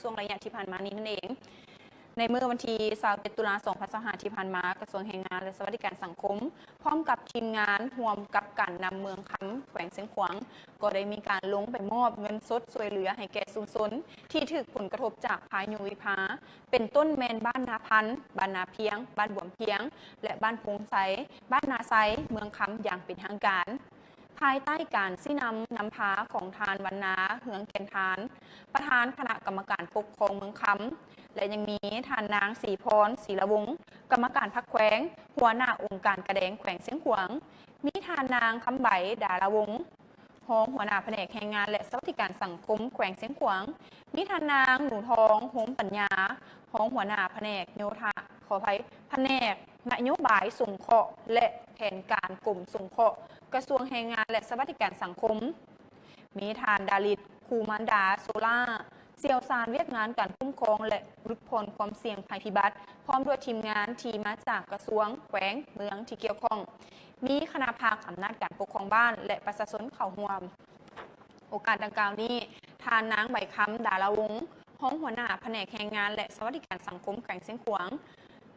ช่วงระยะที่ผ่านมานี้นั่นเองในเมื่อวันที่27ตุลาคม2025ที่ผ่านมากระทรวงแรงงานและสวัสดิการสังคมพร้อมกับทีมงานร่วมกับการนำเมืองคำแขวงเสียงขวางก็ได้มีการลงไปมอบเงินสดช่วยเหลือให้แก่ชุมชนที่ถูกผลกระทบจากพายุวิภาเป็นต้นแมนบ้านนาพันธ์บ้านนาเพียงบ้านบวมเพียงและบ้านพงไซบ้านนาไซเมืองคำอย่างเป็นทางการภายใต้การชี้นำพาของทานวันนาเหืองแก่นทานประธานคณะกรรมการปกครองเมืองคำและยังมีทานนางศรีพรศรีละวงศ์กรรมการพรรคแขวงหัวหน้าองค์การกระแดงแขวงเสียงขวางมีทานนางคำใบดาละวงศ์รองหัวหน้าแผนกแรงงานและสวัสดิการสังคมแขวงเสียงขวางมีทานนางหนูทองโฮมปัญญารองหัวหน้าแผนกโยธาขออภัยแผนกนโยบายสงเคราะห์และแผนการกลุ่มสงเคราะห์กระทรวงแรงงานและสวัสดิการสังคมมีทานดาลิตคูมันดาโซล่าเซียวซานเวียกงานการคุ้มครองและลดผลความเสี่ยงภัยพิบัติพร้อมด้วยทีมงานที่มาจากกระทรวงแขวงเมืองที่เกี่ยวข้องมีคณะภาคอำนาจการปกครองบ้านและประชาชนเข้าร่วมโอกาสดังกล่าวนี้ทานนางใบคำดาละวงศ์รองหัวหน้าแผนกแรงงานและสวัสดิการสังคมแขวงเสียงขวาง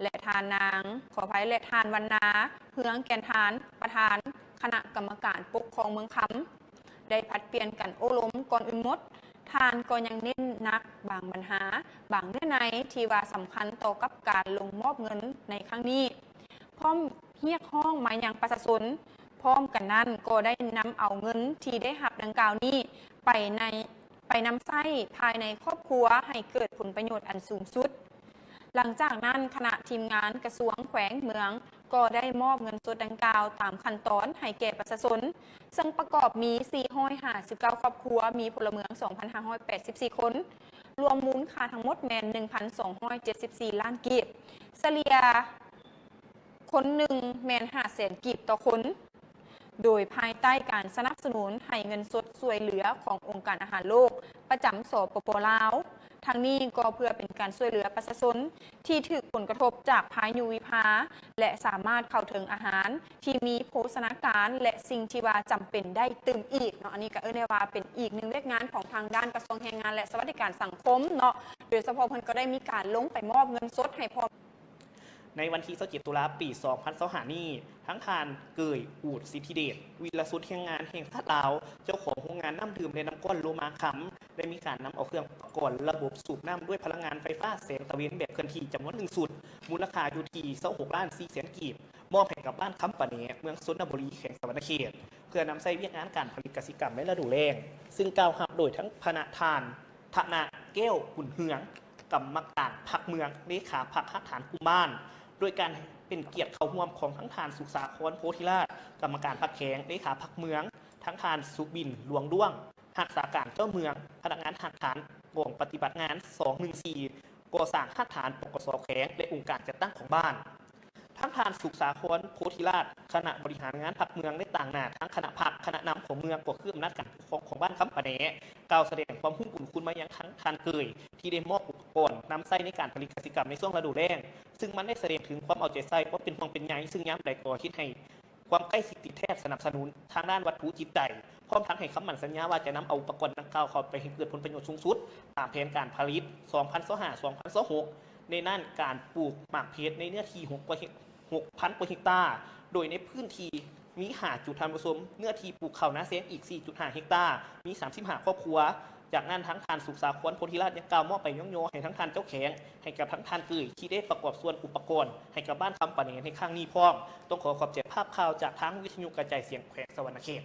และทานนางขออภัยและทานวันนาเฮืองแกนทานประธานคณะกรรมการปกครองเมืองคำได้ผัดเปลี่ยนกันโอล้มก่อนอื่นหมดทานก็ยังเน้นนักบางปัญหาบางเนื้อในที่ว่าสำคัญต่อกับการลงมอบเงินในครั้งนี้พร้อมเรียกห้องมายังประชาชนพร้อมกันนั้นก็ได้นำเอาเงินที่ได้หับดังกล่าวนี้ไปนำใช้ภายในครอบครัวให้เกิดผลประโยชน์อันสูงสุดหลังจากนั้นคณะทีมงานกระทรวงแขวงเมืองก็ได้มอบเงินสดดังกล่าวตามขั้นตอนให้แก่ประชาชนซึ่งประกอบมี459ครอบครัวมีพลเมือง 2,584 คนรวมมูลค่าทั้งหมดแมน 1,274 ล้านกีบเฉลี่ยคนหนึ่งแมน500,000 กีบต่อคนโดยภายใต้การสนับสนุนให้เงินสดช่วยเหลือขององค์การอาหารโลกประจำสปป.ลาวทั้งนี้ก็เพื่อเป็นการช่วยเหลือประชาชนที่ถูกผลกระทบจากพายุวิภาและสามารถเข้าถึงอาหารที่มีโภชนาการและสิ่งที่ว่าจำเป็นได้ตื่มอีกเนาะอันนี้ก็ได้ว่าเป็นอีกหนึ่งเรื่องงานของทางด้านกระทรวงแรงงานและสวัสดิการสังคมเนาะโดยเฉพาะเพิ่นก็ได้มีการลงไปมอบเงินสดให้พร้อมในวันที่27ตุลาปี2025นี้ทั้งทานเกยอูดสิทธิเดชวีรสุดแห่งงานแห่งชาติลาวเจ้าของโรงงานน้ำดื่มในน้ำก้อนโลมาคำได้มีการนำเอาเครื่องอุปกรณ์ระบบสูบน้ำด้วยพลังงานไฟฟ้าแสงตะเวนแบบเคลื่อนที่จำนวน1สุดมูลค่าอยู่ที่26ล้าน4แสนกีบมอบให้กับบ้านคำปะเนเมืองชนบุรีแขวงสะหวรรณเขตเพื่อนำใช้เวียกงานการผลิตกสิกรรมในฤดูแล้งซึ่งกล่าวหับโดยทั้งพนักทานธนาแก้วขุนเฮืองกรรมการพรรคเมืองเลขาพรรคฐานกุมบ้านโดยการเป็นเกียรติเข้าร่วมของทั้งทานสุขสาครโพธิราชกรรมการพรรคแขงเลขาพรรคเมืองทั้งทานสุบินหลวงด้วงหักษาการเจ้าเมืองพนักงานหักฐานกองปฏิบัติงาน214ก่อสร้างหักฐานปกสแขงและองค์การจัดตั้งของบ้านทั้งทานสุขสาครโพธิราชคณะบริหารงานพรรคเมืองได้ต่างหน้าทั้งคณะพรรคคณะนำของเมืองก็คืออำนาจการปกครองของบ้านคำปะเนกล่าวแสดงความหุ่นอุ่นคุณมายังทั้งทานเกยที่ได้มอบอุปกรณ์นำใช้ในการผลิตกสิกรรมในช่วงฤดูแล้งซึ่งมันได้แสดงถึงความเอาใจใส่ว่าเป็นห่วงเป็นใยซึ่งย้ำใดก่อคิดให้ความใกล้ชิดติดแทบสนับสนุนทางด้านวัตถุจิตใจพร้อมทั้งให้คำมั่นสัญญาว่าจะนำเอาอุปกรณ์ดังกล่าวเข้าไปให้เกิดผลประโยชน์สูงสุดตามแผนการผลิต2025-2026ในด้านการปลูกหมากเพชรในเนื้อที่6,000 กว่าเฮกตาร์โดยในพื้นที่มีจุดทานผสมเนื้อที่ปลูกข้าวนาเซนอีก 4.5 เฮกตาร์มี35ครอบครัวจากนั้นทั้งทานสุขสาครโพธิราชยังกล่าวมอบไปย่องโยให้ทั้งทานเจ้าแขงให้กับทั้งทานเกยที่ได้ประกอบส่วนอุปกรณ์ให้กับบ้านคำปะเนในข้างนี้พร้อมต้องขอขอบใจภาพข่าวจากทั้งวิทยุกระจายเสียงแขวงสะหวรรณเขต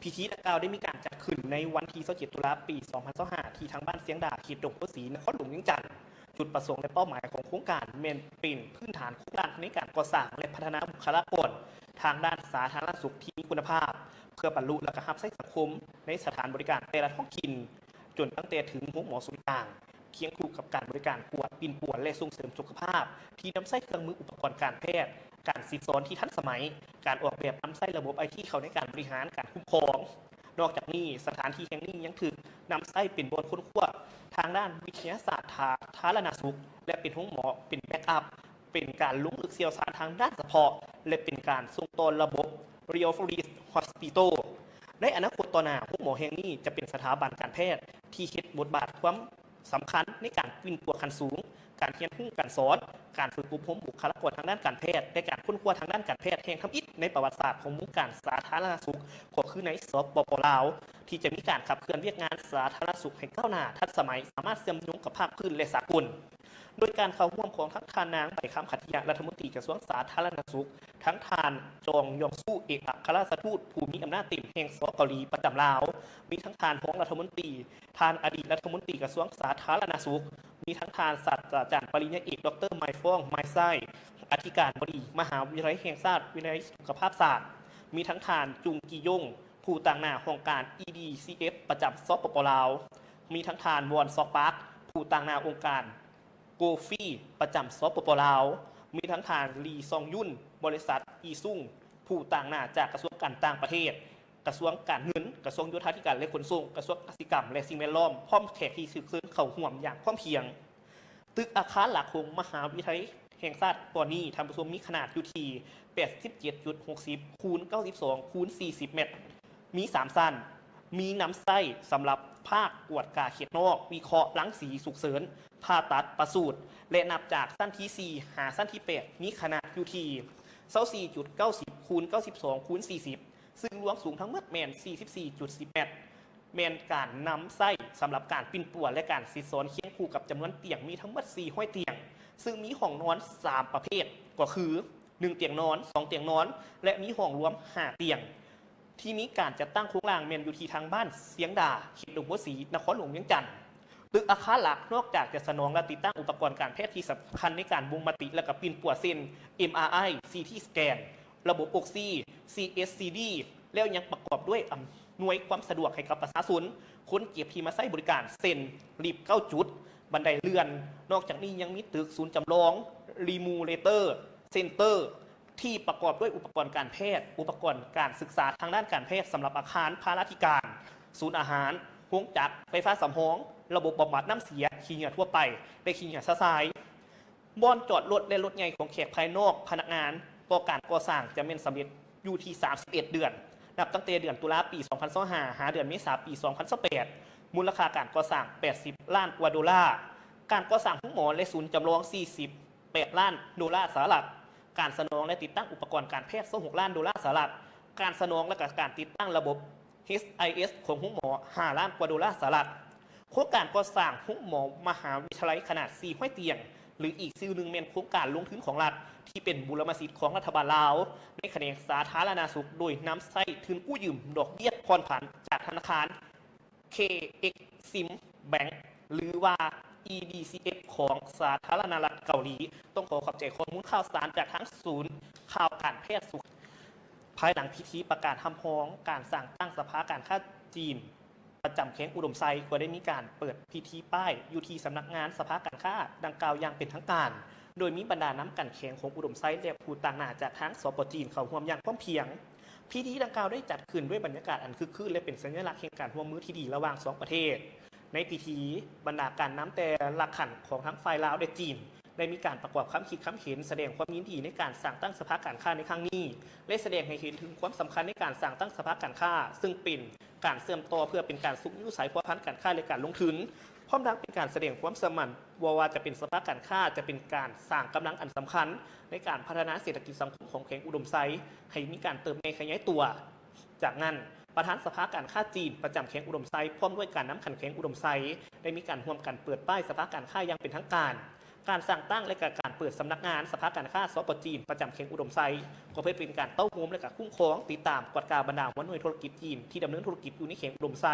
พิธีดังกล่าวได้มีการจัดขึ้นในวันที่27ตุลาปี2025ที่ทางบ้านเสียงดาเขตดงพุศรีนครหลวงเวียงจันทร์จุดประสงค์และเป้าหมายของโครงการเมนเป็นพื้นฐานโครงการในการก่อสร้างและพัฒนาบุคลากรทางด้านสาธารณสุขที่มีคุณภาพเพื่อบรรลุและกระหับใช้สังคมในสถานบริการแต่ละท้องถิ่นจนตั้งแต่ถึงหมอสุริยางเคียงคู่กับการบริการปวดปิ่นปวดและส่งเสริมสุขภาพที่นำใช้เครื่องมืออุปกรณ์การแพทย์การสิสอนที่ทันสมัยการออกแบบนำใช้ระบบไอทีเข้าในการบริหารการคุ้มครองนอกจากนี้สถานที่แห่งนี้ยังถือนำใช้เป็นบนค้นคว้าทางด้านวิทยาศาสตร์สาธารณสุขและเป็นห้องหมอเป็นแบ็กอัพเป็นการลงลึกเชี่ยวชาญทางด้านเฉพาะและเป็นการส่งต่อระบบ Real Forest Hospital ในอนาคตต่อหน้าห้องหมอแห่งนี้จะเป็นสถาบันการแพทย์ที่เฮ็ดบทบาทความ สำคัญในการวิ่งตัวขั้นสูงการเรียนรู้การสอนการฝึกอบรมบุคลากรทางด้านการแพทย์และการค้นคว้าทางด้านการแพทย์แห่งทำอิฐในประวัติศาสตร์ของวงการสาธารณสุขก็คือในสปป.ลาวที่จะมีการขับเคลื่อนเวียกงานสาธารณสุขให้ก้าวหน้าทันสมัยสามารถเชื่อมโยงกับภาคพื้นและสากลโดยการเข้าร่วมของทั้งทานนางไปคำขัตติยะรัฐมนตรีกระทรวงสาธารณสุขทั้งทานจองยองสู้เอกอัครราชทูตผู้มีอำนาจเต็มแห่งสเกาหลีประจำลาวมีทั้งทานของรัฐมนตรีทานอดีตรัฐมนตรีกระทรวงสาธารณสุขมีทั้งทานศาสตราจารย์ปริญญาเอกดรไมฟ้องไมไซอธิการบดีมหาวิทยาลัยแห่งชาติวิทยาลัยสุขภาพศาสตร์มีทั้งทานจุงกียงผู้ต่างหน้าโครงการ EDCF ประจำสปป.ลาวมีทั้งทานวอนซอกปาร์คผู้ต่างหน้าองค์การโกฟี่ประจำสปป.ลาวมีทั้งทานลีซองยุ่นบริษัทอีซุ่งผู้ต่างหน้าจากกระทรวงการต่างประเทศกระทรวงการเงินกระทรวงโยธาธิการและขนส่งกระทรวงเกษตรกรรมและสิ่งแวดล้อมพร้อมแขกที่สืบเสนเข้าห่วมอย่างพร้อมเพรียงตึกอาคารหลักของมหาวิทยาลัยแห่งชาติตอนนี้ทำประชุมมีขนาดอยู่ที่ 87.60 คูณ 92 คูณ 40 เมตรมี 3 สั้นมีน้ำไส้สำหรับภาคกวดกาเขตนอกวิเคราะห์ล้างสีสุกเสริญผ่าตัดประสูติและนับจากสั้นที่ 4 หาสั้นที่ 8 มีขนาดอยู่ที่ 24.90 คูณ 92 คูณ 40 ซึ่งรวมสูงทั้งหมดแมน 44.10 เมตรแมนการนำไส้สำหรับการปิ้นป่วนและการซิดซ้อนเคียงคู่กับจำนวนเตียงมีทั้งหมด4ห้อยเตียงซึ่งมีห้องนอน3ประเภทก็คือ1เตียงนอน2เตียงนอนและมีห้องรวม5เตียงที่มีการจัดตั้งโครงล่างแมนอยู่ที่ทางบ้านเสียงดาเขตหลวงบัวศรีนครหลวงเวียงจันทน์ตึกอาคารหลักนอกจากจะสนองและติดตั้งอุปกรณ์การแพทย์ที่สำคัญในการบ่งมติและกับปิ้นป่วนเส้น MRI CT สแกนระบบออกซิ CSCD แล้วยังประกอบด้วยหน่วยความสะดวกให้กับประชาชนคนเก็บที่มาใช้บริการเซ็นรีบ9จุดบันไดเลื่อนนอกจากนี้ยังมีตึกศูนย์จำลองรีมูเลเตอร์เซ็นเตอร์ที่ประกอบด้วยอุปกรณ์การแพทย์อุปกรณ์การศึกษาทางด้านการแพทย์สำหรับอาคารพาราธิการศูนย์อาหารโรงจักรไฟฟ้าสำรองระบบบำบัดน้ำเสียขี้เหงื่อทั่วไปและขี้เหงื่อซะซายบ่อนจอดรถและรถใหญ่ของแขกภายนอกพนักงานต่อการก่อสร้างจะเป็นสำเร็จอยู่ที่31เดือนนับตั้งแต่เดือนตุลาปี2025หาเดือนเมษายนปี2028มูลค่าการก่อสร้าง80ล้านกว่าดอลลาร์การก่อสร้างห้องหมอและศูนย์จำลอง48ล้านดอลลาร์สหรัฐการสนองและติดตั้งอุปกรณ์การแพทย์26ล้านดอลลาร์สหรัฐการสนองและการติดตั้งระบบ HIS ของห้องหมอ5ล้านกว่าดอลลาร์สหรัฐโครงการก่อสร้างห้องหมอมหาวิทยาลัยขนาด4ห้อยเตียงหรืออีกชื่อหนึ่งเป็นโครงการลงทุนของรัฐที่เป็นบุรมสิทธิ์ของรัฐบาลลาวในแขนงสาธารณสุขโดยนำใช้ทุนกู้ยืมดอกเบี้ยผ่อนผันจากธนาคาร KXIM Bank หรือว่า EDCF ของสาธารณรัฐเกาหลีต้องขอขอบใจข้อมูลข่าวสารจากทั้งศูนย์ข่าวการแพทย์สุขภายหลังพิธีประกาศทำพ้องการสั่งตั้งสภาการค้าจีนประจำแข้งอุดมไซก็ได้มีการเปิดพิธีป้ายอยู่ที่สำนักงานสภาการค้าดังกล่าวอย่างเป็นทางการโดยมีบรรดาน้ำกันแข็งของอุดมไซและผู้ต่างหน้าจากทั้งสปจีนเข้าร่วมอย่างพร้อมเพรียงพิธีดังกล่าวได้จัดขึ้นด้วยบรรยากาศอันคึกคืนและเป็นสัญลักษณ์แห่งการร่วมมือที่ดีระหว่าง2ประเทศในพิธีบรรดาการน้ำแต่ละขันของทั้งฝ่ายลาวและจีนได้มีการประกอบคำคิดคำเห็นแสดงความยินดีในการสั่งตั้งสภาการค้าในครั้งนี้และแสดงให้เห็นถึงความสำคัญในการสั่งตั้งสภาการค้าซึ่งเป็นการเสื่อมต่อเพื่อเป็นการสุขยุสายพัวพันการค้าและการลงทุนพร้อมทั้งเป็นการแสดงความสมั่นว่าจะเป็นสภาการค้าจะเป็นการสร้างกำลังอันสำคัญในการพัฒนาเศรษฐกิจสังคมของแขวงอุดมไซให้มีการเติบโตขยายตัวจากนั้นประธานสภาการค้าจีนประจำแขวงอุดมไซพร้อมด้วยการนำขันแขวงอุดมไซได้มีการร่วมกันเปิดป้ายสภาการค้าอย่างเป็นทางการการสั่งตั้งและการเปิดสำนักงานสภาการค้าสปจีนประจำแขวงอุดมไซก็เพื่อเป็นการเต้าโฮมและการคุ้มครองติดตามกฎการบรรดาหัวหน่วยธุรกิจจีนที่ดำเนินธุรกิจอยู่ในแขวงอุดมไซ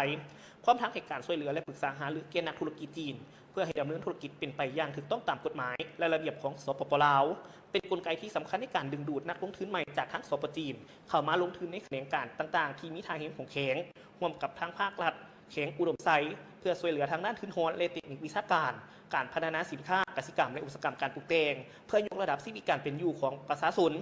พร้อมทั้งให้การช่วยเหลือและปรึกษาหารือแก่นักธุรกิจจีนเพื่อให้ดำเนินธุรกิจเป็นไปอย่างถูกต้องตามกฎหมายและระเบียบของสปป.ลาวเป็นกลไกที่สำคัญในการดึงดูดนักลงทุนใหม่จากทั้งสปจีนเข้ามาลงทุนในแขนงการต่างๆที่มีทางเห็นของแขวงร่วมกับทางภาครัฐแขวงอุดมไซเพื่อช่วยเหลือทางด้านทุนฮอนและเทคนิควิชาการการพัฒนาสินค้ากสิกรรมและอุตสาหกรรมการปลูกแต่งเพื่อยกระดับชีวิตการเป็นอยู่ของประชาชน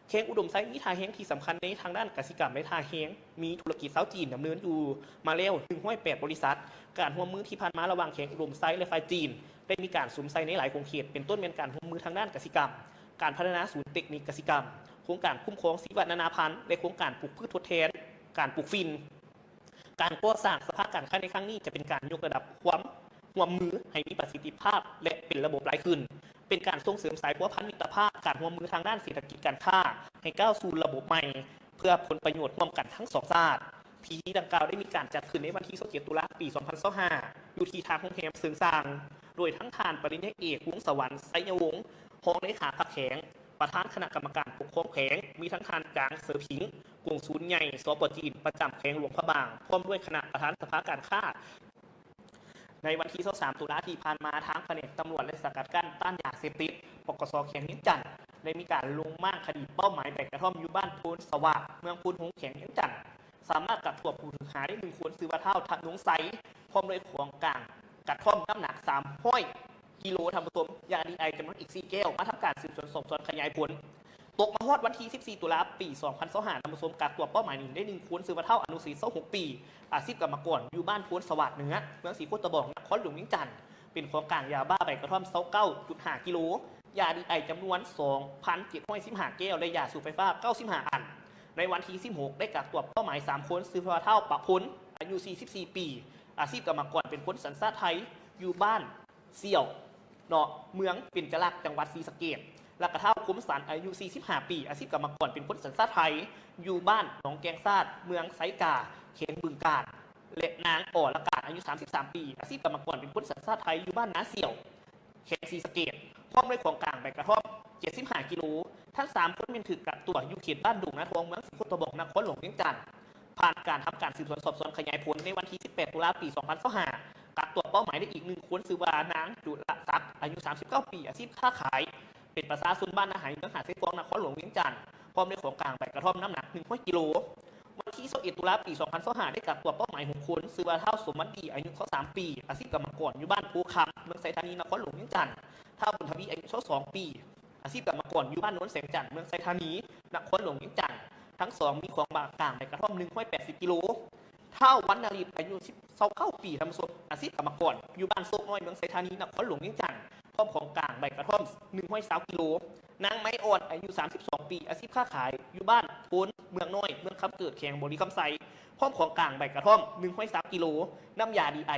แขวงอุดมไซมีท่าแห้งที่สำคัญในทางด้านกสิกรรมและท่าแห้งมีธุรกิจชาวจีนดำเนินอยู่มาแล้ว108บริษัทการร่วมมือที่ผ่านมาระหว่างแขวงอุดมไซและฝ่ายจีนได้มีการสวมใส่ในหลายโครงเขตเป็นต้นเป็นการร่วมมือทางด้านกสิกรรมการพัฒนาศูนย์เทคนิคกสิกรรมโครงการคุ้มครองชีวนานาพันธุ์และโครงการปลูกพืชทดแทนการปลูกฟินการก่อสร้างสภาการค้าในครั้งนี้จะเป็นการยกระดับความ ร่วมมือให้มีประสิทธิภาพและเป็นระบบหลายขึ้นเป็นการส่งเสริมสายพัวพันมิตรภาพการร่วมมือทางด้านเศรษฐกิจการค้าให้ก้าวสู่ระบบใหม่เพื่อผลประโยชน์ร่วมกันทั้งสองชาติพิธีดังกล่าวได้มีการจัดขึ้นในวันที่27ตุลาคมปี2025อยู่ที่ทางโรงแรมเซิงซางโดยทั้งทานปริญญาเอกวงศ์สวรรค์ไสยวงศ์รองเลขาพรรคแขงประธานคณะกรรมการปกครองแขงมีทั้งทานกลางเสือผิงกงศูนย์ใหญ่สปจีนประจำแขงหลวงพระบางพร้อมด้วยคณะประธานสภาการค้าในวันที่23ตุลาคมที่ผ่านมาทางแผนกตำรวจและสกัดกั้นต้านยาเสพติดปกส.แขงเวียงจันทร์ได้มีการลงม่านคดีเป้าหมายแบกกระท่อมอยู่บ้านโพนสว่างเมืองพูนหงแขงเวียงจันทร์สามารถกักตัวผู้ต้องหาได้1 คนซื้อว่าเท่าทักนุ้งไซพร้อมด้วยของกลางกระท่อมน้ำหนัก300 กิโลทำผสมยาดีไอจำนวนอีก4 แก้วมาทำการสืบสวนสอบสวนขยายผลตกมาฮอดวันที่14ตุลาคมปี2025ทำผสมกักตัวเป้าหมายนี้ได้1 คนซื้อว่าเท่าอนุสี26 ปีอาชีพกรรมกรอยู่บ้านโพนสวัสดิ์เหนือเมืองศรีโคตะบองนครหลวงเวียงจันทร์เป็นของกลางยาบ้าใบกระท่อม29.5 กิโลยาดีไอจำนวน 2,715 แก้วและยาสูบไฟฟ้า95 อันในวันที่16ได้กักตัวเป้าหมาย3 คนซื้อว่าเท่าปะพ้นอายุ44 ปีอาชีพกรรมกรเป็นคนสัญชาติไทยอยู่บ้านเสี่ยวเนาะเมืองปิ่นกะลักจังหวัดศรีสะเกษและกระเท่าคุ้มสันอายุ45 ปีอาชีพกรรมกรเป็นคนสัญชาติไทยอยู่บ้านหนองแกงซาดเมืองไซกาเขตบึงกาฬและนางอ่อละกาอายุ33 ปีอาชีพกรรมกรเป็นคนสัญชาติไทยอยู่บ้านน้าเสี่ยวเขตศรีสะเกษพร้อมด้วยของกลางใบกระท่อม75 กิโลทั้ง3 คนเป็นถือกักตัวอยู่เขตบ้านดุงนาทองเมืองศรีโคตะบองนครหลวงเวียงจันทร์ผ่านการทำการสืบสวนสอบสวนขยายผลในวันที่18ตุลาคมปี2025กักตัวเป้าหมายได้อีก1 คนซื้อว่านางจุลศักดิ์อายุ39 ปีอาชีพค้าขายเป็นประชาชนบ้านนาหายเมืองหาดไซฟองนครหลวงเวียงจันทร์พร้อมด้วยของกลางใบกระท่อมน้ำหนัก100 กิโลวันที่21ตุลาคมปี2025ได้กักตัวเป้าหมาย6 คนซื้อว่าเท่าสมบัติอายุ23 ปีอาชีพกรรมกรอยู่บ้านภูคำเมืองไซธานีนครหลวงเวียงจันทร์เท่าบุญทวีอายุ22 ปีอาชีพกรรมกรอยู่บ้านโน้นแสงจันทร์เมืองไซธานีนครหลวงเวียงจันทร์ทั้ง2มีของกลางใบกระท่อม180 กิโลเท่าวันนารีอายุ29 ปีทำสดอาชีพกรรมกรอยู่บ้านโซกน้อยเมืองไซธานีนครหลวงเวียงจันทร์พร้อมของกลางใบกระท่อม120 กิโลนางไม้อ่อนอายุ32 ปีอาชีพค้าขายอยู่บ้านโพนเมืองน้อยเมืองคำเกิดแขงบริคำไซพร้อมของกลางใบกระท่อม130 กิโลน้ำยาดีไอ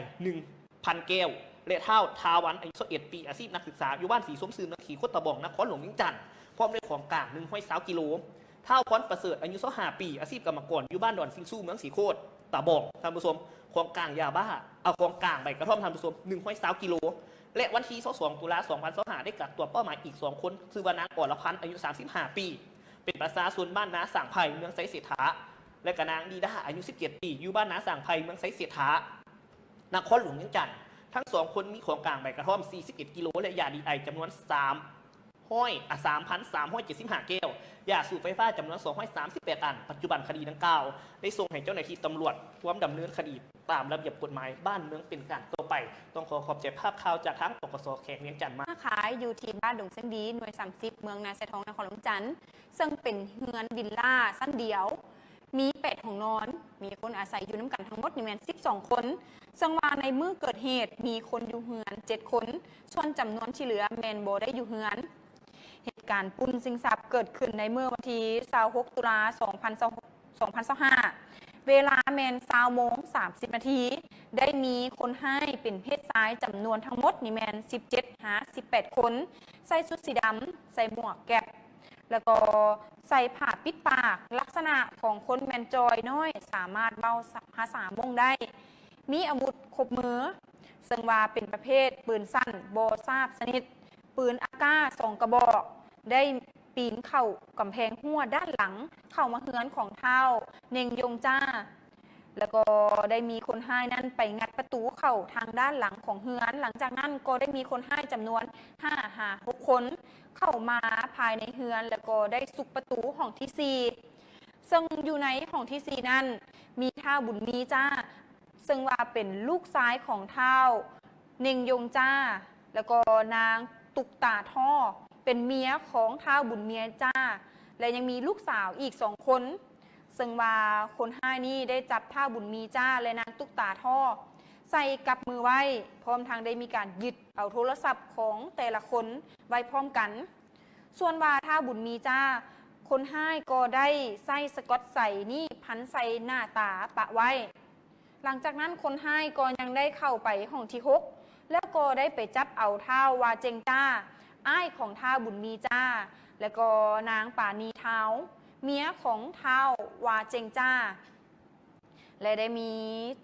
1,000 แก้วและเท่าทาวันอายุ21 ปีอาชีพนักศึกษาอยู่บ้านสีส้มซืนนครโคตะบองนครหลวงเวียงจันทร์พร้อมด้วยของกลาง120 กิโลเท่าพรประเสริฐอายุ25 ปีอาชีพกรรมกรอยู่บ้านดอนซิงซูเมืองสีโคตตะบองท่านผู้ชมของกลางยาบ้าเอาของกลางใบกระท่อมท่านผู้ชม120 กิโลและวันที่22ตุลาคม2025ได้กักตัวเป้าหมายอีก2 คนคือว่านางอรพันธ์อายุ35 ปีเป็นประชาชนบ้านนาสั่งไผ่เมืองไซเสถาและกนางดีดาอายุ17 ปีอยู่บ้านนาสั่งไผ่เมืองไซเสถานครหลวงเวียงจันทร์ทั้ง2 คนมีของกลางใบกระท่อม41 กิโลและยาดีไอจำนวน3,375 แก้วยาสูบไฟฟ้าจำนวน238 อันปัจจุบันคดีดังกล่าวได้ส่งให้เจ้าหน้าที่ตำรวจร่วมดำเนินคดีตามระเบียบกฎหมายบ้านเมืองเป็นการต่อไปต้องขอบใจภาพข่าวจากทั้งปกส.แขงเวียงจันทร์มาขายอยู่ที่บ้านดงเส้นดีหน่วย30เมืองนาไซทองนครหลวงจันทร์ซึ่งเป็นเฮือนวิลล่าสั้นเดียวมี8 ห้องนอนมีคนอาศัยอยู่น้ำกันทั้งหมดนี่แม่น12 คนซึ่งว่าในมื้อเกิดเหตุมีคนอยู่เฮือน7 คนส่วนจำนวนที่เหลือแม่นบ่ได้อยู่เฮือนเหตุการณ์ปล้นชิงทรัพย์เกิดขึ้นในเมื่อวันที่26ตุลาคม2025เวลาแมน20:30 นาทีได้มีคนให้เป็นเพศชายจำนวนทั้งหมดนี่แมน17 คนใส่ชุดสีดำใส่หมวกแก๊ปแล้วก็ใส่ผ้าปิดปากลักษณะของคนแมนจอยน้อยสามารถเบ้าภาษามงได้มีอาวุธครบมือซึ่งว่าเป็นประเภทปืนสั้นโบทราบชนิดปืนอากาศ2 กระบอกได้ปีนเข้ากำแพงหัวด้านหลังเข้ามาเฮือนของเท้าเนงยงจ้าแล้วก็ได้มีคนให้นั่นไปงัดประตูเข้าทางด้านหลังของเฮือนหลังจากนั้นก็ได้มีคนให้จำนวน6 คนเข้ามาภายในเฮือนแล้วก็ได้สุกประตูห้องที่4ซึ่งอยู่ในห้องที่4นั้นมีเท้าบุญมีจ้าซึ่งว่าเป็นลูกซ้ายของเท้าเนงยงจ้าแล้วก็นางตุกตาท่อเป็นเมียของท้าวบุญเมียจ้าและยังมีลูกสาวอีก2 คนซึ่งว่าคนให้นี่ได้จับท้าวบุญมีจ้าและนางตุกตาท่อใส่กับมือไว้พร้อมทางได้มีการยึดเอาโทรศัพท์ของแต่ละคนไว้พร้อมกันส่วนว่าท้าวบุญมีจ้าคนให้ก็ได้ใส่สกอตใส่นี่พันใส่หน้าตาปะไว้หลังจากนั้นคนให้ก็ยังได้เข้าไปห้องที่6 แล้วก็ได้ไปจับเอาเท้าวาเจงจ้าอ้ายของท้าวบุญมีจ้าแล้วก็นางป่านีเท้าเมียของท้าววาเจงจ้าและได้มี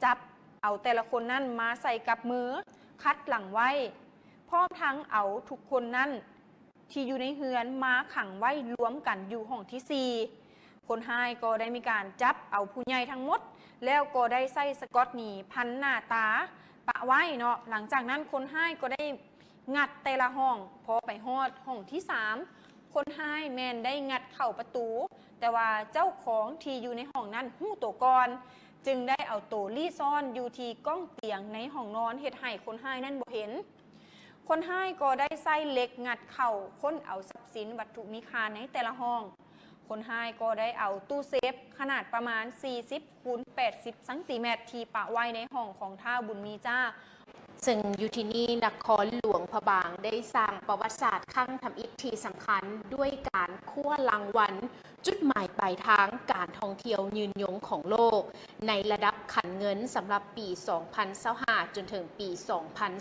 จับเอาแต่ละคนนั่นมาใส่กับมือคัดหลังไว้พร้อมทั้งเอาทุกคนนั่นที่อยู่ในเฮือนมาขังไว้รวมกันอยู่ห้องที่4คนให้ก็ได้มีการจับเอาผู้ใหญ่ทั้งหมดแล้วก็ได้ใส่สกอตนี่พันหน้าตาปะไว้เนาะหลังจากนั้นคนให้ก็ได้งัดแต่ละห้องพอไปฮอดห้องที่3คนให้แมนได้งัดเข้าประตู แต่ว่าเจ้าของที่อยู่ในห้องนั้นหู้ตัวก่อนจึงได้เอาตัวลี่ซ่อนอยู่ที่ก้องเตียงในห้องนอนเฮ็ดให้คนให้นั่นบ่เห็นคนให้ก็ได้ใส่เหล็กงัดเข่าค้นเอาทรัพย์สินวัตถุมีค่าในแต่ละห้องคนให้ก็ได้เอาตู้เซฟขนาดประมาณ40 คูณ 80 ซนที่ปะไว้ในห้องของท้าวบุญมีจ้าซึ่งอยู่ที่นี่นครหลวงพระบางได้สร้างประวัติศาสตร์ครั้งทำอิฐที่สำคัญด้วยการคั่วรางวัลจุดหมายปลายทางการท่องเที่ยวยืนยงของโลกในระดับขันเงินสำหรับปี 2025 จนถึงปี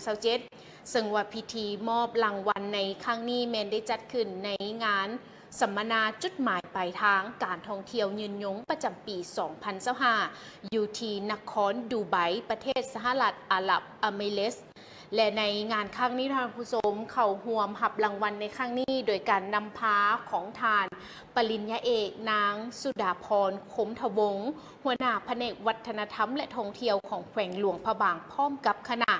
2027 ซึ่งว่าพิธีมอบรางวัลในครั้งนี้แมนได้จัดขึ้นในงานสัมมนาจุดหมายปลายทางการท่องเที่ยวยืนยงประจำปี 2025 อยู่ที่นครดูไบประเทศสหรัฐอาหรับเอมิเรตส์และในงานครั้งนี้ทางผู้ชมเข้าร่วมรับรางวัลในครั้งนี้โดยการนำพาของทานปริญญาเอกนางสุดาพรคมทวงศ์หัวหน้าแผนกวัฒนธรรมและท่องเที่ยวของแขวงหลวงพระบางพร้อมกับคณะ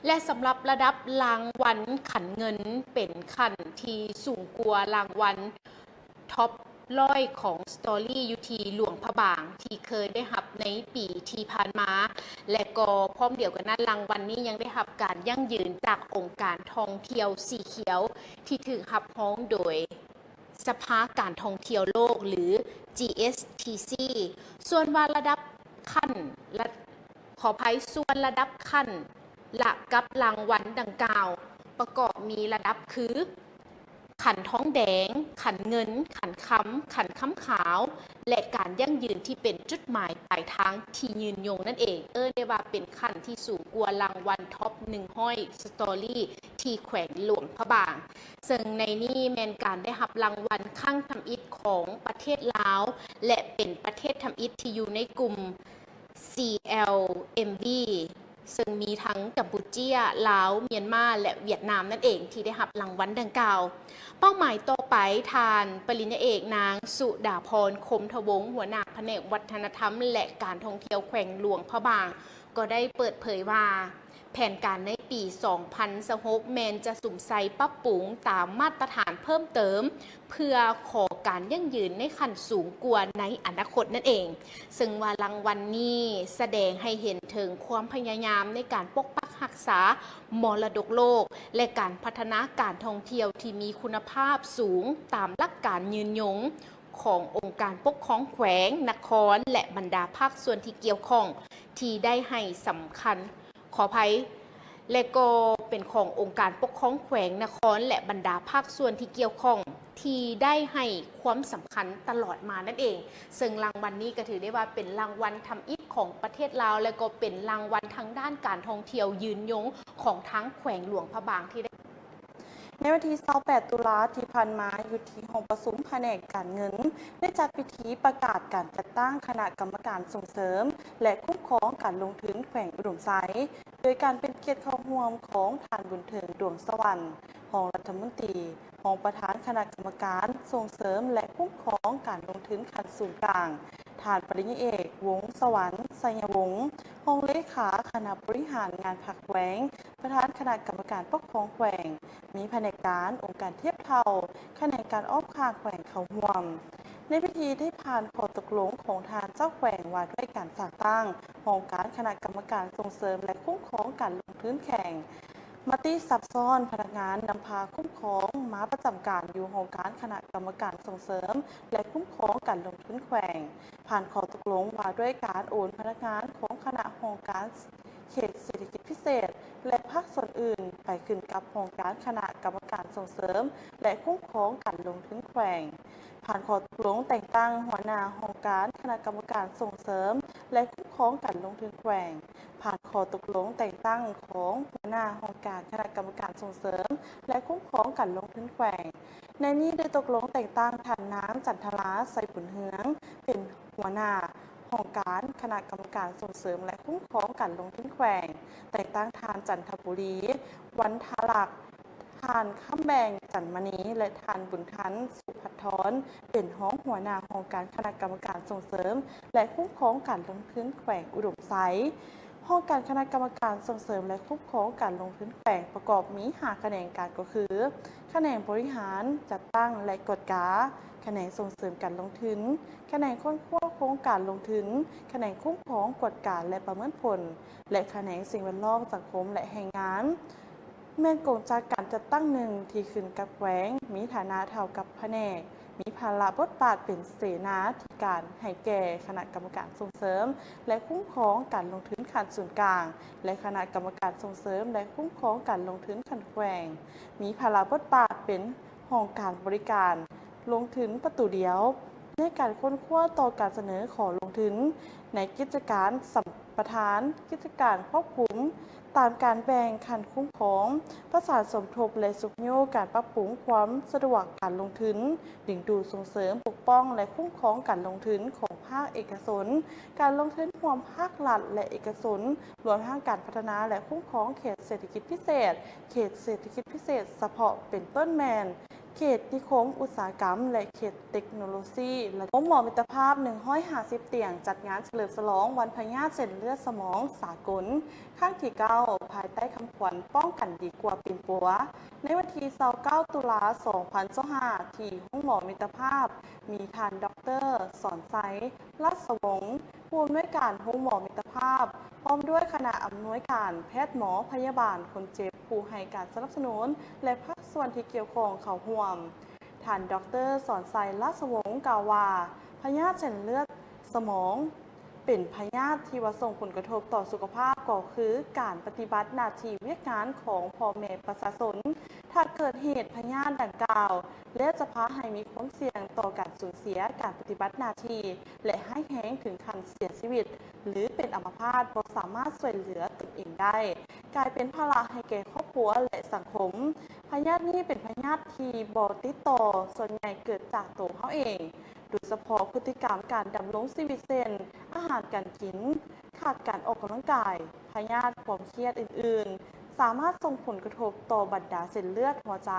และสำหรับระดับรางวัลขันเงินเป็นขันที่สูงกว่ารางวัลท็อปร้อยของสตอรี่ยูทีหลวงพระบางที่เคยได้หับในปีที่ผ่านมา และก็พร้อมเดียวกันนั้นรางวัลนี้ยังได้หับการยั่งยืนจากองค์การท่องเที่ยวสีเขียวที่ถือหับฮ้องโดยสภาการท่องเที่ยวโลกหรือ GSTC ส่วนว่าระดับขั้นขออภัยส่วนระดับขั้นละกับรางวัลดังกล่าวประกอบมีระดับคือขันท้องแดงขันเงินขันค้ำขาวและการยั่งยืนที่เป็นจุดหมายปลายทางที่ยืนยงนั่นเองได้ว่าเป็นขันที่สูงกว่ารางวัลท็อป100สตอรี่ที่แขวงหลวงพระบางซึ่งในนี้แมนการได้รับรางวัลข้างทำอิฐของประเทศลาวและเป็นประเทศทำอิฐที่อยู่ในกลุ่ม CLMV ซึ่งมีทั้งกัมพูชาลาวเมียนมาและเวียดนามนั่นเองที่ได้รับรางวัลดังกล่าวเป้าหมายต่อไปทานปริญญาเอกนางสุดาพรคมทวงศ์หัวหน้าแผนกวัฒนธรรมและการท่องเที่ยวแขวงหลวงพระบางก็ได้เปิดเผยว่าแผนการในปี 2026 แมนจะสุ่มใส่ปรับปรุงตามมาตรฐานเพิ่มเติมเพื่อขอการยั่งยืนในขั้นสูงกว่าในอนาคตนั่นเองซึ่งว่ารางวัลนี้แสดงให้เห็นถึงความพยายามในการปกปักรักษามรดกโลกและการพัฒนาการท่องเที่ยวที่มีคุณภาพสูงตามหลักการยืนยงขององค์การปกครองแขวงนครและบรรดาภาคส่วนที่เกี่ยวข้องที่ได้ให้สำคัญขออภัยและก็เป็นขององค์การปกครองแขวงนครและบรรดาภาคส่วนที่เกี่ยวข้องที่ได้ให้ความสำคัญตลอดมานั่นเองซึ่งรางวัลนี้ก็ถือได้ว่าเป็นรางวัลทำอิฐของประเทศลาวและก็เป็นรางวัลทางด้านการท่องเที่ยวยืนยงของทั้งแขวงหลวงพระบางที่ได้ในวันที่28 ตุลาที่ผ่านมาอยู่ที่ห้องประชุมแผนกการเงินได้จัดพิธีประกาศการจัดตั้งคณะกรรมการส่งเสริมและคุ้มครองการลงทุนแขวงอุดมไซด์โดยการเป็นเกียรติเข้าร่วมของท่านบุญเถิงดวงสวรรค์รองรัฐมนตรีรองประธานคณะกรรมการส่งเสริมและคุ้มครองการลงทุนขั้นสูงกลางท่านปริญญาเอกวงศ์สวรรค์ไสยวงศ์รองเลขาคณะบริหารงานภาคแขวงประธานคณะกรรมการปกครองแขวงมีแผนกการองค์การเทียบเท่าแผนกการอ้อมข้างแขวงเขาห่วมในพิธีได้ผ่านข้อตกลงของทางเจ้าแขวงว่าด้วยการสร้างตั้งองค์การคณะกรรมการส่งเสริมและคุ้มครองการลงทุนแข่งมาตีซับซ้อนพนักงานนำพาคุ้มครองมาประจำการอยู่องค์การคณะกรรมการส่งเสริมและคุ้มครองการลงทุนแขวงผ่านข้อตกลงว่าด้วยการโอนพนักงานของคณะองค์การเขตเศรษฐกิจพิเศษและภาคส่วนอื่นไปขึ้นกับองค์การคณะกรรมการส่งเสริมและคุ้มครองการลงทุนแขวงผ่านข้อตกลงแต่งตั้งหัวหน้าองค์การคณะกรรมการส่งเสริมและคุ้มครองการลงทุนแขวง ผ่านข้อตกลงแต่งตั้งของหัวหน้าองค์การคณะกรรมการส่งเสริม และคุ้มครองการลงทุนแขวงในนี้ได้ตกลงแต่งตั้งท่านน้ำจันทราใส่บุญเฮืองเป็นหัวหน้าองค์การคณะกรรมการส่งเสริม และคุ้มครองการลงทุนแขวงแต่งตั้งทานจันทบุรีวันทาลักษ์ทานข้ามแบงจันมณีและทานบุญทันสุภัทรเป็นห้องหัวหน้าองค์การคณะกรรมการส่งเสริม และคุ้มครองการลงทุนแขวงอุดมไซด์ห้องการคณะกรรมการส่งเสริมและคุ้มครองการลงทุนแขวงประกอบมี5คะแนนการก็คือคะแนนบริหารจัดตั้งและกฎกาคะแนนส่งเสริมการลงทุนคะแนนค้นคว้าโครงการลงทุนคะแนนคุ้มครองกฎการและประเมินผลและคะแนนสิ่งแวดล้อมสังคมและแรงงานแม่นกงจากการจัดตั้งหนึ่งที่ขึ้นกับแขวงมีฐานะเท่ากับแผนกมีภาระบทบาทเป็นเสนาธิการให้แก่คณะกรรมการส่งเสริม และคุ้มครองการลงทุนขั้นส่วนกลาง และคณะกรรมการส่งเสริม และคุ้มครองการลงทุนขั้นแขวงมีภาระบทบาทเป็นห้องการบริการลงทุนประตูเดียวในการค้นคว้าต่อการเสนอขอลงทุนในกิจการสัมปทานกิจการควบคุมตามการแบ่งขั้นคุ้มครองประสานสมทบและสุขโยการปรับปรุงความสะดวกการลงทุนดึงดูดส่งเสริมปกป้องและคุ้มครองการลงทุนของภาคเอกชนการลงทุนรวมภาครัฐและเอกชนรวมทั้งการพัฒนาและคุ้มครองเขตเศรษฐกิจพิเศษเขตเศรษฐกิจพิเศษเฉพาะเป็นต้นแมนเขตนิคมอุตสาหกรรมและเขตเทคโนโลยีและหมอมิตรภาพ150เตียงจัดงานเฉลิมฉลองวันพยาธิเส้นเลือดสมองสากลครั้งที่9ภายใต้คำขวัญป้องกันดีกว่าเป็นปัวในวันที่29ตุลา2025ที่ห้องหมอมิตรภาพมีท่านดร.สอนไซรัศวงศ์ผู้อำนวยการห้องหมอมิตรภาพพร้อมด้วยคณะอำนวยการแพทย์หมอพยาบาลคนเจ็บผู้ให้การสนับสนุนและภาคส่วนที่เกี่ยวข้องเข้าร่วมท่านดร.สอนไซรัศวงศ์กล่าวว่าพยาธิเส้นเลือดสมองเป็นพยาธิที่ว่าส่งผลกระทบต่อสุขภาพก็คือการปฏิบัติหน้าที่เวียกงานของพ่อแม่ประชาชนถ้าเกิดเหตุพยาธิดังกล่าวและจะพาให้มีความเสี่ยงต่อการสูญเสียการปฏิบัติหน้าที่และให้แห้งถึงขั้นเสียชีวิตหรือเป็นอัมพาตบ่สามารถช่วยเหลือตนเองได้กลายเป็นภาระให้แก่ครอบครัวและสังคมพยาธินี้เป็นพยาธิที่บ่ติดต่อส่วนใหญ่เกิดจากตัวเขาเองโดยเฉพาะพฤติกรรมการดำรงชีวิตเช่นอาหารการกินขาดการออกกำลังกายพยาธิความเครียดอื่นๆสามารถส่งผลกระทบต่อบรรดาเส้นเลือดหัวใจ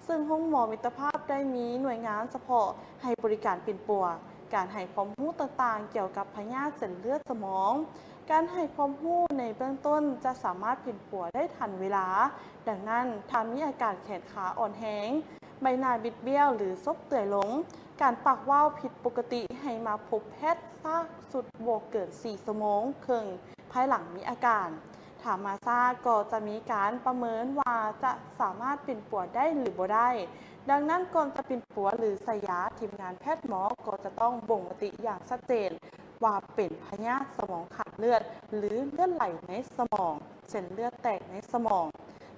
ซึ่งห้องหมอมิตรภาพได้มีหน่วยงานเฉพาะให้บริการเป็นปัวการให้ความรู้ต่างๆเกี่ยวกับพยาธิเส้นเลือดสมองการให้ความรู้ในเบื้องต้นจะสามารถเป็นปัวได้ทันเวลาดังนั้นถ้ามีอาการแขนขาอ่อนแรงใบหน้าบิดเบี้ยวหรือซบเตื่อยลงการปากว่าวผิดปกติให้มาพบแพทย์ซากสุดโบกเกิน4ชั่วโมงครึ่งภายหลังมีอาการถามมาซาก็จะมีการประเมินว่าจะสามารถเป็นปัวได้หรือบ่ได้ดังนั้นก่อนจะเป็นปัวหรือใส่ยาทีมงานแพทย์หมอก็จะต้องบ่งมติอย่างชัดเจนว่าเป็นพยาธิสมองขาดเลือดหรือเลือดไหลในสมองเส้นเลือดแตกในสมอง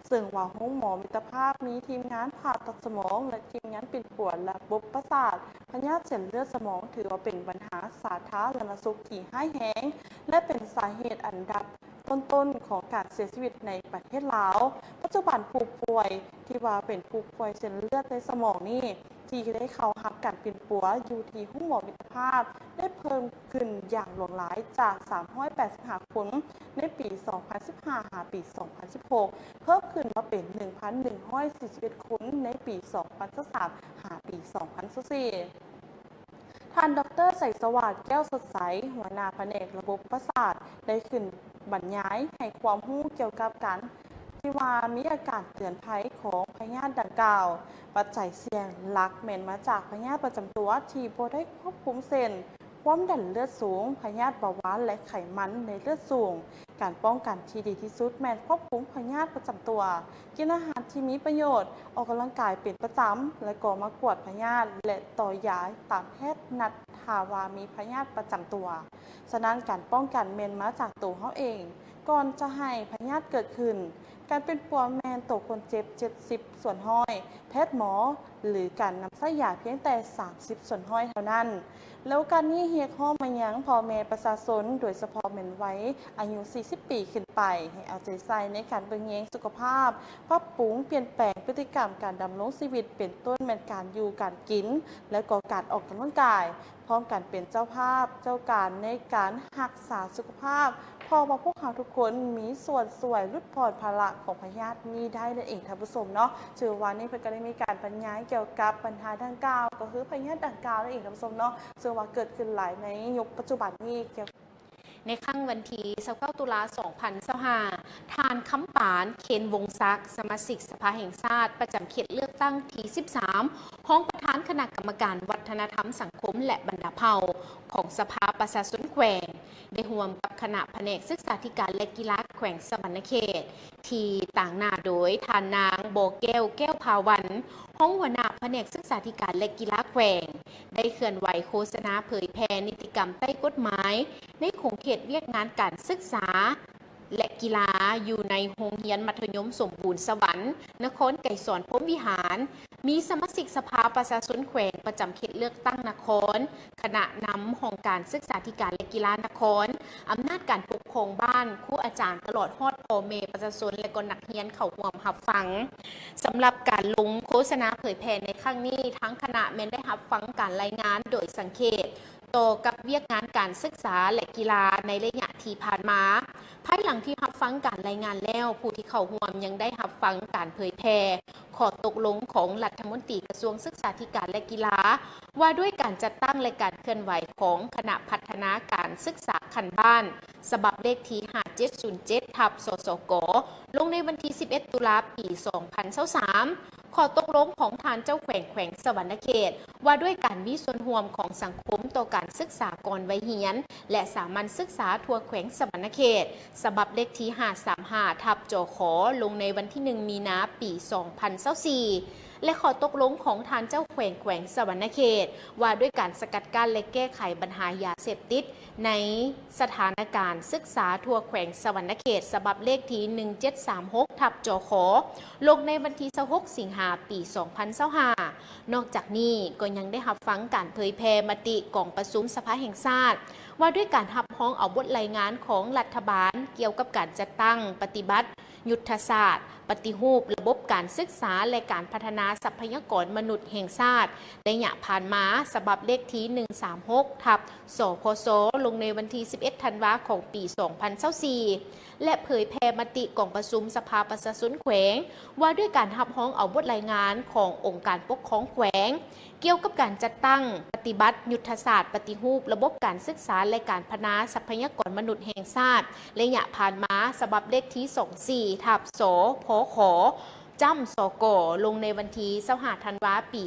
ซึ่งว่าห้องหมอมิตรภาพมีทีมงานผ่าตัดสมองและทีมงานปิดปวดและระบบประสาทพยาธิเส้นเลือดสมองถือว่าเป็นปัญหาสาธารณสุขที่ร้ายแรงและเป็นสาเหตุอันดับต้นๆของการเสียชีวิตในประเทศลาวปัจจุบันผู้ป่วยที่ว่าเป็นผู้ป่วยเส้นเลือดในสมองนี่ที่ได้เข้ารับการเป็นปัวอยู่ที่ห้องหมอมิตรภาพได้เพิ่มขึ้นอย่างหลากหลายจาก385คนในปี 2015 หาปี 2016 เพิ่มขึ้นมาเป็น 1,141 คนในปี 2023 หาปี 2024 ท่านดร.ใส่สวัสดิ์แก้วสดใสหัวหน้าแผนกระบบประสาทได้ขึ้นบรรยายให้ความรู้เกี่ยวกับการที่ว่ามีอาการเตือนภัยของพยาธิดังกล่าวปัจจัยเสี่ยงหลักแม่นมาจากพยาธิประจำตัวที่บ่ได้ควบคุมเส้นความดันเลือดสูงพยาธิเบาหวานและไขมันในเลือดสูงการป้องกันที่ดีที่สุดแม่นควบคุมพยาธิประจำตัวกินอาหารที่มีประโยชน์ออกกำลังกายเป็นประจำและก็มากวดพยาธิและต่อยาตามแพทย์นัดถ้าว่ามีพยาธิประจำตัวฉะนั้นการป้องกันแม่นมาจากตัวเขาเอง ก่อนจะให้พยาธิเกิดขึ้น การเป็นปัวแมนตกคนเจ็บ70 ส่วนห้อย แพทย์หมอ หรือการนำไส้ยาเพียงแต่30 ส่วนห้อยเท่านั้น แล้วการนี้เฮียข้อมายังพ่อแม่ประชาชนโดยเฉพาะแม่นไว้อายุ40 ปีขึ้นไปให้เอาใจใส่ในการเบิ่งแยงสุขภาพปรับปรุงเปลี่ยนแปลงพฤติกรรมการดำรงชีวิตเป็นต้นแม่นการอยู่การกิน และก็การออกกำลังกาย พร้อมกันเป็นเจ้าภาพเจ้าการในการรักษาสุขภาพเพอว่าพวกเราทุกคนมีส่วนสวยลดผ่อนภาระของพยาธินี้ได้นั่นเองท่านผู้ชมเนาะเชื่อว่านี่เพิ่นก็ได้มีการบรรยายเกี่ยวกับปัญหาดังกล่าวก็คือพยาธิดังกล่าวนั่นเองท่านผู้ชมเนาะเชื่อว่าเกิดขึ้นหลายในยุคปัจจุบันนี้เกี่ยว ในค่ำวันที่29 ตุลา2025ทานคำปานเคนวงศักดิ์สมาชิกสภาแห่งชาติประจำเขตเลือกตั้งที่ 13 ห้องประธานคณะกรรมการวัฒนธรรมสังคมและบรรดาเผ่าของสภาประชาชนแขวงได้ร่วมกับคณะแผนกศึกษาธิการและกีฬาแขวงสวรรณเขตที่ต่างหน้าโดยทานนางโบแก้วแก้วภาวันห้องหัวหน้าแผนกศึกษาธิการและกีฬาแขวงได้เคลื่อนไหวโฆษณาเผยแพร่นิติกรรมใต้กฎหมายในโครงเขตเวียกงานการศึกษาและกีฬาอยู่ในโรงเรียนมัธยมสมบูรณ์สวรรค์นครไก่สอนพรหมวิหารมีสมาชิกสภาประชาชนแขวงประจำเขตเลือกตั้งนครคณะนำห้องการศึกษาธิการและกีฬานครอำนาจการปกครองบ้านครูอาจารย์ตลอดฮอดพ่อแม่ประชาชนและก็นักเรียนเข้าร่วมรับฟังสำหรับการลงโฆษณาเผยแพร่ในครั้งนี้ทั้งคณะแม้นได้รับฟังการรายงานโดยสังเกตต่อกับเวียกงานการศึกษาและกีฬาในระยะที่ผ่านมาภายหลังที่รับฟังการรายงานแล้วผู้ที่เข้าร่วมยังได้รับฟังการเผยแพร่ข้อตกลงของรัฐมนตรีกระทรวงศึกษาธิการและกีฬาว่าด้วยการจัดตั้งและการเคลื่อนไหวของคณะพัฒนาการศึกษาขั้นบ้านฉบับเลขที่5707/สสกลงในวันที่11 ตุลาปี 2023ข้อตกลงของทานเจ้าแขวงสวรรณเขตว่าด้วยการมีส่วนร่วมของสังคมต่อการศึกษาก่อนวัยเรียนและสามัญศึกษาทั่วแขวงสวรรณเขตฉบับเลขที่535/จขลงในวันที่1 มีนาปี 2024และข้อตกลงของทานเจ้าแขวงสวรรณเขตว่าด้วยการสกัดกั้นและแก้ไขปัญหายาเสพติดในสถานการณ์ศึกษาทั่วแขวงสวรรณเขตฉบับเลขที่1736/จขลงในวันที่26 สิงหาปี 2025นอกจากนี้ก็ยังได้รับฟังการเผยแพร่มติกองประชุมสภาแห่งชาติว่าด้วยการรับร้องเอาบทรายงานของรัฐบาลเกี่ยวกับการจัดตั้งปฏิบัติยุทธศาสตร์ปฏิรูประบบการศึกษาและการพัฒนาทรัพยากรมนุษย์แห่งชาติระยะผ่านมาฉบับเลขที่136/สพสลงในวันที่11 ธันวาคมปี 2024และเผยแพร่มติกองประชุมสภาประชาชนแขวงว่าด้วยการรับร้องเอาบทรายงานขององค์การปกครองแขวงเกี่ยวกับการจัดตั้งปฏิบัติยุทธศาสตร์ปฏิรูประบบการศึกษาและการพัฒนาทรัพยากรมนุษย์แห่งชาติระยะผ่านมาฉบับเลขที่24/สพขจำสกลงในวันที่25 ธันวาคมปี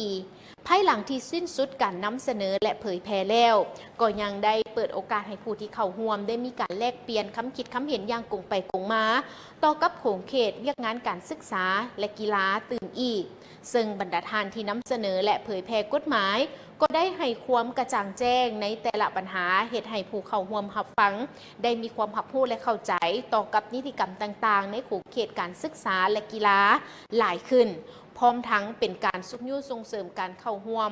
2024ภายหลังที่สิ้นสุดการนำเสนอและเผยแพร่แล้วก็ยังได้เปิดโอกาสให้ผู้ที่เข้าร่วมได้มีการแลกเปลี่ยนคำคิดคำเห็นอย่างกงไปกงมาต่อกับโขงเขตเวียกงานการศึกษาและกีฬาตื่นอีกซึ่งบรรดาทานที่นำเสนอและเผยแพร่กฎหมายก็ได้ให้ความกระจ่างแจ้งในแต่ละปัญหาเหตุให้ผู้เข้าร่วมรับฟังได้มีความรับรู้และเข้าใจต่อกับนิติกรรมต่างๆในโขงเขตการศึกษาและกีฬาหลายขึ้นพร้อมทั้งเป็นการสุขยุส่งเสริมการเข้าร่วม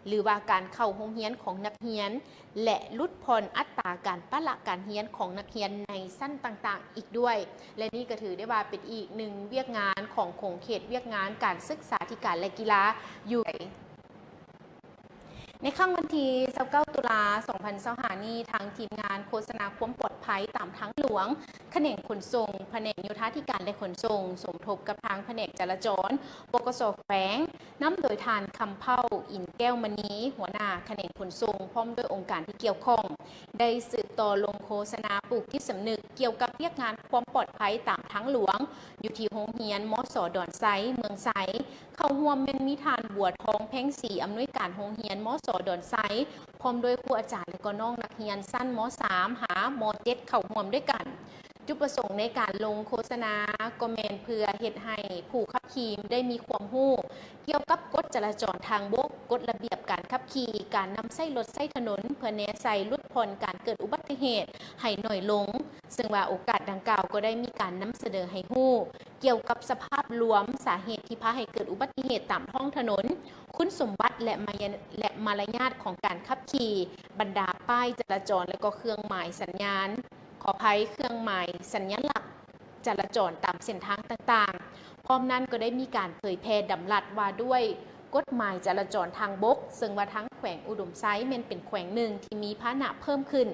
หรือว่าการเข้าโรงเรียนของนักเรียนและลดผ่อนอัตราการปะละการเรียนของนักเรียนในสั้นต่างๆอีกด้วยและนี่ก็ถือได้ว่าเป็นอีกหนึ่งเวียกงานของโขงเขตเวียกงานการศึกษาธิการและกีฬาอยู่ในค่ำวันที่29 ตุลา2025นี้ทางทีมงานโฆษณาความปลอดภัยตามทางหลวงแขนงขนส่งแผนกโยธาธิการและขนส่งสมทบกับทางแผนกจราจรบกส.แขวงนำโดยทานคำเผ่าอินแก้วมณีหัวหน้าแขนงขนส่งพร้อมด้วยองค์การที่เกี่ยวข้องได้สืบต่อลงโฆษณาปลูกจิตสำนึกเกี่ยวกับเวียกงานความปลอดภัยตามทางหลวงอยู่ที่โรงเรียนมส.ดอนไซเมืองไซเข้าร่วมเป็นมิทานบัวทองเพ่งศรีอำนวยการโรงเรียนมส.ดอนไซพร้อมด้วยครูอาจารย์และก็น้องนักเรียนสั้นม.3 หาม.7 เข้าร่วมด้วยกันจุ จุดประสงค์ในการลงโฆษณาก็แม่นเพื่อเฮ็ดให้ผู้ขับขี่ได้มีความรู้เกี่ยวกับกฎจราจรทางบกกฎระเบียบการขับขี่การนำใช้รถใช้ถนนเพื่อแนะใส่ลดผ่อนการเกิดอุบัติเหตุให้หน่อยลงซึ่งว่าโอกาสดังกล่าวก็ได้มีการนำเสนอให้ฮู้เกี่ยวกับสภาพรวมสาเหตุที่พาให้เกิดอุบัติเหตุตามท้องถนนคุณสมบัติและมารยาทของการขับขี่บรรดาป้ายจราจรและก็เครื่องหมายสัญญาณขออภัยเครื่องหมายสัญลักษณ์จราจรตามเส้นทางต่างๆพร้อมนั้นก็ได้มีการเผยแพร่ดำรัสว่าด้วยกฎหมายจราจรทางบกซึ่งว่าทั้งแขวงอุดมไซด์เป็นแขวงหนึ่งที่มีพาหนะเพิ่มขึ้น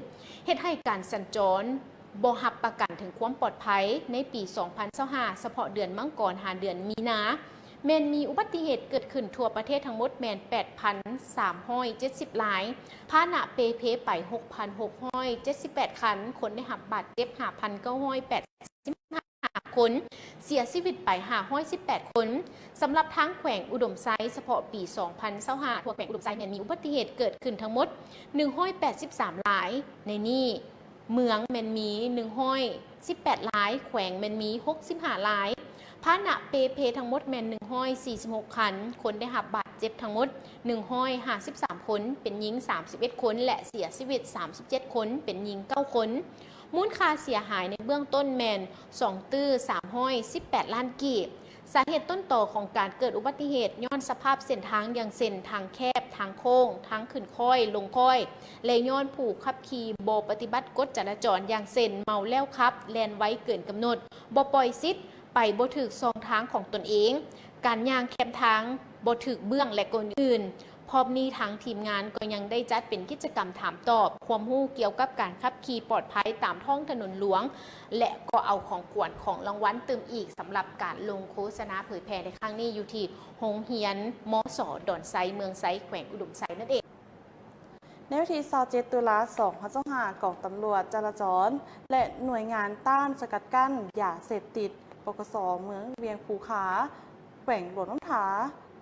เฮ็ดให้การสัญจรบ่รับประกันถึงความปลอดภัยในปี2025เฉพาะเดือนมังกรหาเดือนมีนามีอุบัติเหตุเกิดขึ้นทั่วประเทศทั้งหมด8,370 รายพาหนะเปเพไป 6,678 คันคนได้รับบาดเจ็บ 5,985 คนเสียชีวิตไป518 คนสำหรับทางแขวงอุดมไซด์เฉพาะปี2025ทั่วแขวงอุดมไซด์มีอุบัติเหตุเกิดขึ้นทั้งหมด183 รายในนี้เมืองมี118 รายแขวงมี65 รายพาหนะเปเพทั้งหมด146 คันคนได้รับบาดเจ็บทั้งหมด153 คนเป็นหญิง31 คนและเสียชีวิต37 คนเป็นหญิง9 คนมูลค่าเสียหายในเบื้องต้น2ตื้อ318 ล้านกีบสาเหตุต้นต่อของการเกิดอุบัติเหตุย้อนสภาพเส้นทางอย่างเส้นทางแคบทางโค้งทางขึ้นค่อยลงค่อยและย้อนผู้ขับขี่บ่ปฏิบัติกฎจราจรอย่างเส้นเมาแล้วขับแล่นไว้เกินกำหนดบ่ปล่อยสิทธิ์ไปบ่ถึกซองทางของตนเองการย่างแคมทางบ่ถึกเบื้องและคนอื่นพร้อมนี้ทางทีมงานก็ยังได้จัดเป็นกิจกรรมถามตอบความรู้เกี่ยวกับการขับขี่ปลอดภัยตามท้องถนนหลวงและก็เอาของขวัญของรางวัลเติมอีกสำหรับการลงโฆษณาเผยแพร่ในครั้งนี้อยู่ที่โรงเรียนมส.ดอนไซเมืองไซแขวงอุดมไซนั่นเองในวันที่27 ตุลาคม 2025กองตำรวจจราจรและหน่วยงานต้านสกัดกั้นยาเสพติดปกส.เมืองเวียงภูขาแขวงหลวงน้ำถา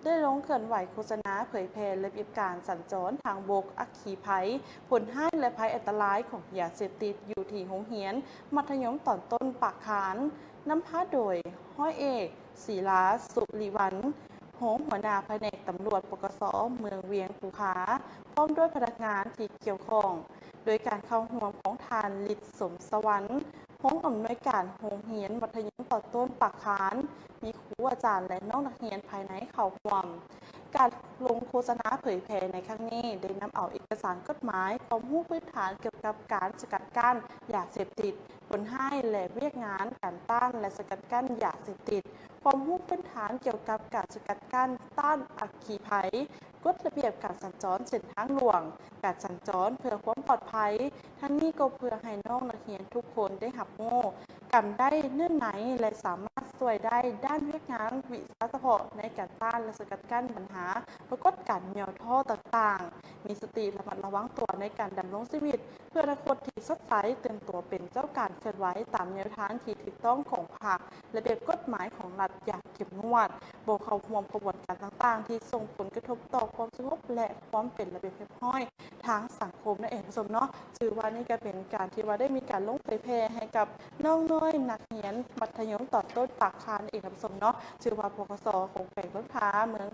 ได้ลงเคลื่อนไหวโฆษณาเผยแพร่ระเบียบการสัญจรทางบกอัคคีภัยผลให้และภัยอันตรายของยาเสพติดอยู่ที่โรงเรียนมัธยมตอนต้นปากขานนำพาโดยห้อยเอกศิลาสุริวันหัวหน้าแผนกตำรวจปกส.เมืองเวียงภูขาพร้อมด้วยพนักงานที่เกี่ยวข้องโดยการเข้าร่วมของทานฤทธิ์สมสวรรค์ห้องอำนวยการโรงเรียนมัธยมตอนต้นปากขานมีครูอาจารย์และน้องนักเรียนภายในเข้าร่วมการลงโฆษณาเผยแพร่ในครั้งนี้ได้นำเอาเอกสารกฎหมายความรู้พื้นฐานเกี่ยวกับการสกัดกั้นยาเสพติดผลให้และเรียกงานการต้านและสกัดกั้นยาเสพติดความรู้พื้นฐานเกี่ยวกับการสกัดกั้นต้านอัคคีภัยกฎระเบียบการสัญจรเส้นทางหลวงการสัญจรเพื่อความปลอดภัยทั้งนี้ก็เพื่อให้น้องนักเรียนทุกคนได้หับโง่กันได้เนื่องไหนและสามารถช่วยได้ด้านเรียกงานวิสาเฉพาะในการต้านและสกัดกั้นปัญหาปรากฏการณ์เหนียวท่อต่างๆมีสติระมัดระวังตัวในการดำรงชีวิตเพื่ออนาคตที่สดใสเตือนตัวเป็นเจ้าการเคลื่อนไหวตามแนวทางที่ถูกต้องของพรรคระเบียบกฎหมายของรัฐอย่างเข้มงวดโบเข้าร่วมกระบวนการต่างๆที่ส่งผลกระทบต่อความสงบและความเป็นระเบียบเรียบร้อยทางสังคมนั่นเองผู้ชมเนาะถือว่านี่ก็เป็นการที่ว่าได้มีการลงเผยแพร่ให้กับน้องน้อยนักเรียนมัธยมตอนต้นปากคานเองผู้ชมเนาะถือว่าปกส.ของแขวงพระพาเมือง